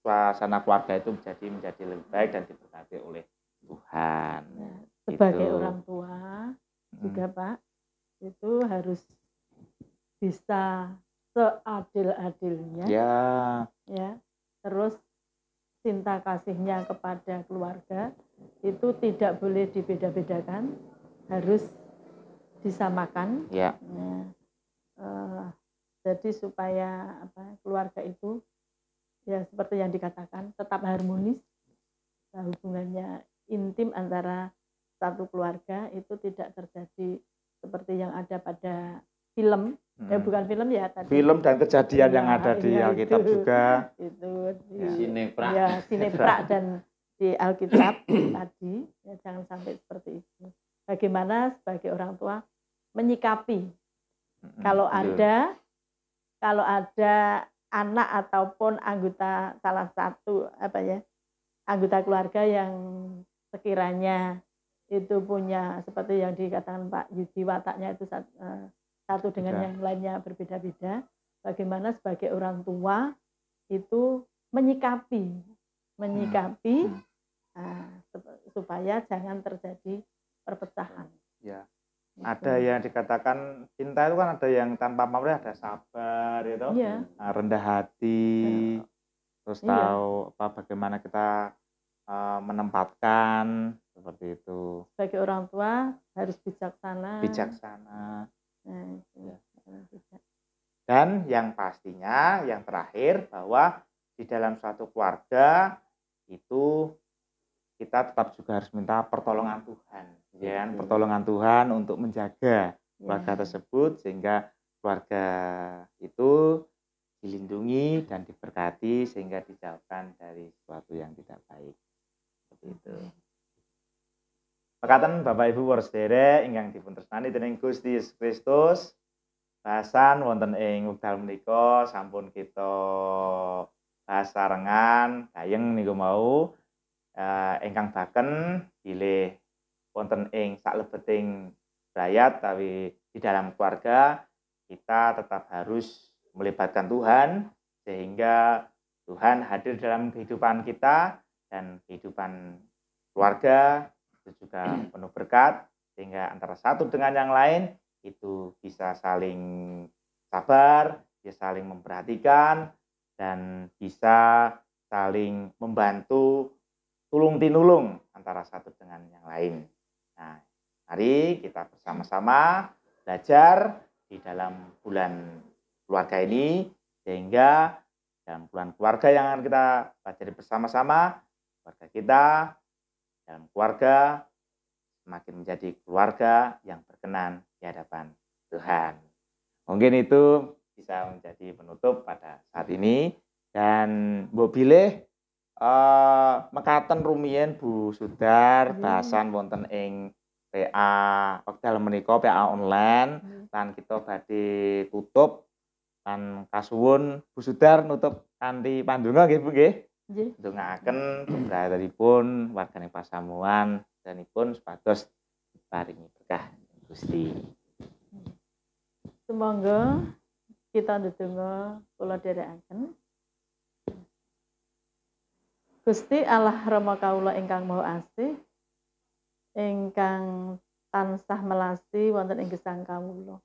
Speaker 1: suasana keluarga itu menjadi lebih baik dan diberkati oleh Tuhan.
Speaker 2: Nah, sebagai orang tua juga Pak, itu harus bisa seadil-adilnya. Ya. Terus cinta kasihnya kepada keluarga itu tidak boleh dibeda-bedakan, harus disamakan.
Speaker 1: Ya.
Speaker 2: Jadi supaya keluarga itu ya seperti yang dikatakan tetap harmonis, hubungannya intim antara satu keluarga itu tidak terjadi seperti yang ada pada film. Bukan film ya tadi.
Speaker 1: Film dan kejadian yang ada di Alkitab juga.
Speaker 2: Itu
Speaker 3: sineprak.
Speaker 2: Ya, sineprak dan di Alkitab tadi, ya jangan sampai seperti itu. Bagaimana sebagai orang tua menyikapi kalau ada anak ataupun anggota salah satu anggota keluarga yang sekiranya itu punya seperti yang dikatakan Pak Yudi, wataknya itu satu dengan yang lainnya berbeda-beda. Bagaimana sebagai orang tua itu menyikapi supaya jangan terjadi perpecahan.
Speaker 1: Ya. Ada yang dikatakan cinta itu kan ada yang tanpa pamrih, ada sabar gitu.
Speaker 2: Iya.
Speaker 1: Rendah hati. Terus tahu bagaimana kita menempatkan seperti itu.
Speaker 2: Sebagai orang tua harus bijaksana.
Speaker 1: Dan yang pastinya yang terakhir bahwa di dalam suatu keluarga itu kita tetap juga harus minta pertolongan Tuhan, ya kan? Pertolongan Tuhan untuk menjaga keluarga tersebut sehingga keluarga itu dilindungi dan diberkati sehingga dijauhkan dari sesuatu yang tidak baik. Seperti itu. Mekaten Bapak Ibu para sedherek ingkang dipun tresnani dening Gusti Yesus Kristus, bahasan wonten ing wekdal menika sampun kita bahas sarengan gayeng niku mau ingkang baken bilih wonten ing saklebeting brayat tapi di dalam keluarga kita tetap harus melibatkan Tuhan sehingga Tuhan hadir dalam kehidupan kita dan kehidupan keluarga itu juga penuh berkat sehingga antara satu dengan yang lain itu bisa saling sabar, bisa saling memperhatikan dan bisa saling membantu tulung-tinulung antara satu dengan yang lain. Nah, mari kita bersama-sama belajar di dalam bulan keluarga ini sehingga dalam bulan keluarga yang akan kita pelajari bersama-sama, keluarga kita dalam keluarga semakin menjadi keluarga yang berkenan di hadapan Tuhan. Mungkin itu bisa menjadi penutup pada saat ini dan mbok bilih mekaten rumiyin Bu Sudar bahasan wonten ing PA wekdal menika PA online lan kita badhe tutup lan kasuwun Bu Sudar nutup kanthi pandonga nggih Bu nggih.
Speaker 2: Nggih.
Speaker 1: Ndongaaken keberadaanipun wargane Pasamuan danipun supados paringi berkah Gusti.
Speaker 2: Sumangga kita ndedonga kula dherekaken. Gusti Allah Rama kawula ingkang Maha Asih, ingkang tansah melasi wonten ing gesang kawula.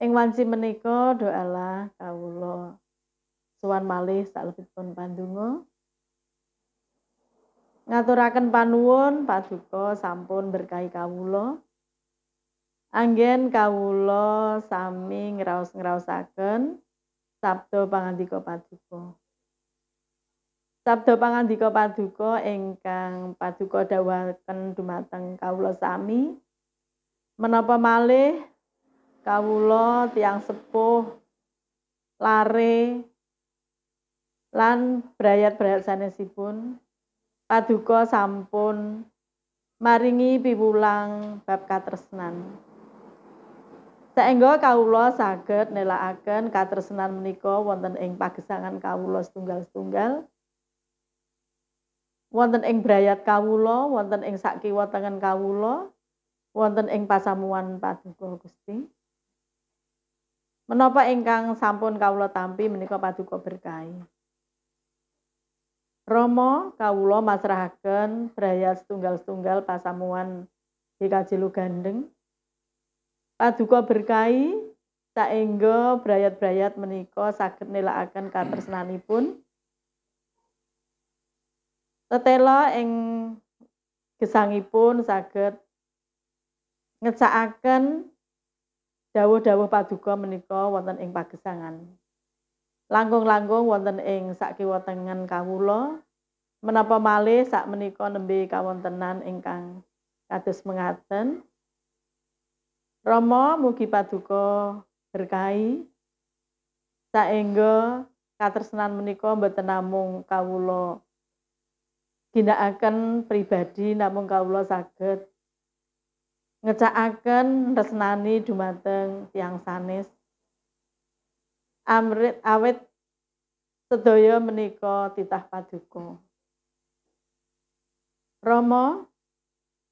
Speaker 2: Ing wanci menika doalah kawula sowan malih salebetipun pandonga. Ngaturaken panuwun paduka sampun berkahi kawula. Anggen kawula sami ngraos-ngraosaken sabda pangandika paduka. Sabda pangandika paduka ingkang paduka dawuhaken dumateng kawula sami menapa malih kawula tiyang sepuh lare lan brayat-brayat sanesipun paduka sampun maringi piwulang bab katresnan. Saengga kawula saged nelakaken katresnan menika wonten ing pagesangan kawula setunggal-setunggal, wonten ing brayat kawula, wonten ing sakiwa tengen kawula, wonten ing pasamuan paduka Gusti. Menapa ingkang sampun kawula tampi menika paduka berkahi. Rama kawula masrahaken brayat setunggal-setunggal pasamuan GKJ Lugandeng. Paduka berkahi saengga brayat-brayat menika saged nélakaken katresnanipun. Tetela ing gesangipun saged ngecakaken dawuh-dawuh paduka menika wonten ing pagesangan. Langkung-langkung wonten ing sakiwa tengen kawula menapa malih sakmenika nembe kawontenan ingkang kados mengaten. Rama mugi paduka berkahi saengga katresnan menika mboten namung kawula ginakaken pribadi namung kawula saged ngecakaken resnani dumateng tiyang sanes. Awit sedaya menika titah paduka. Rama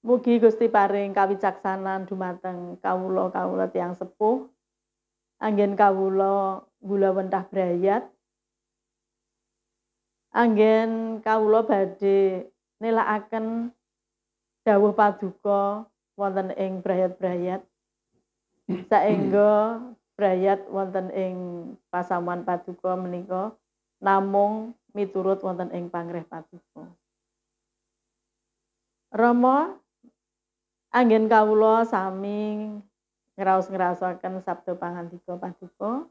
Speaker 2: mugi Gusti paring kawicaksanan dumateng kawula-kawula tiyang sepuh. Anggen kawula gula wentah brayat. Anggen kawula badhe nélakaken dawuh paduka wonten ing brayat-brayat. Saengga brayat wonten ing pasamuan paduka menika namung miturut wonten ing pangreh paduka. Rama anggen kawula sami ngraos-ngraosaken sabda pangandika paduka.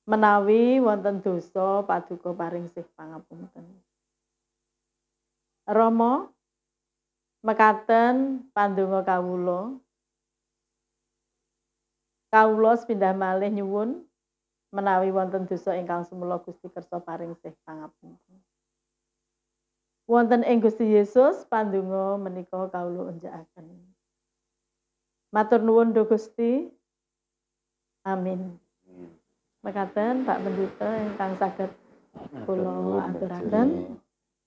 Speaker 2: Menawi wonten dosa paduka paring sih pangapunten. Rama mekaten pandonga kawula. Kawula sepindah malih nyuwun menawi wonten dosa ingkang semula Gusti kersa paring sih pangapunten. Wonten ing Gusti Yesus pandonga menika kawula unjakaken. Matur nuwun Duh Gusti. Amin. Mekaten Pak Pendeta ingkang saged kula aturaken.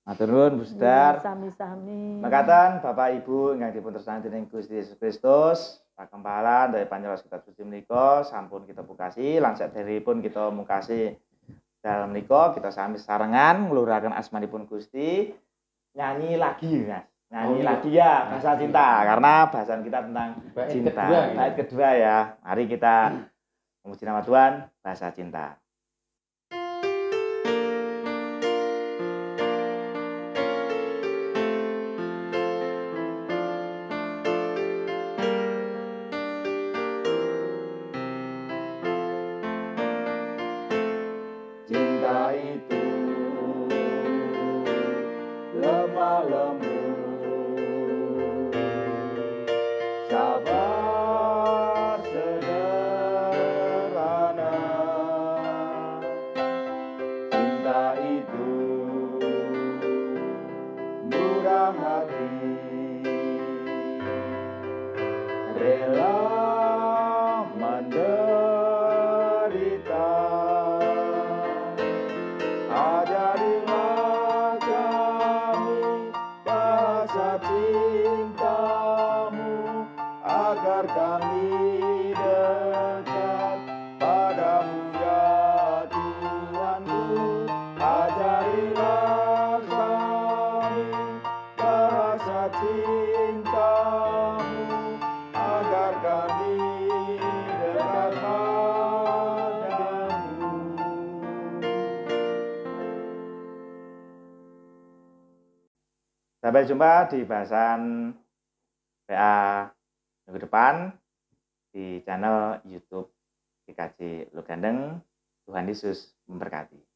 Speaker 1: Matur nuwun Bu Sudar.
Speaker 2: Sami-sami.
Speaker 1: Mekaten Bapak Ibu ingkang dipun tresnani dening Gusti Yesus Kristus, pakempalan dari panjenengan kitab suci menika sampun kita pungkasi lan saderengipun kita mungkasi dalam menika kita sami sarengan ngluraken asmanipun Gusti. Nyanyi lagi Mas. Nyanyi lagi ya bahasa cinta karena bahasan kita tentang cinta. Bait kedua ya. Mari kita memuji nama Tuhan, bahasa cinta. Cinta itu lemah lembut, sabar sederhana. Cinta itu murah hati, Sampai jumpa di bahasan PA minggu depan di channel YouTube GKJ Lugandeng. Tuhan Yesus memberkati.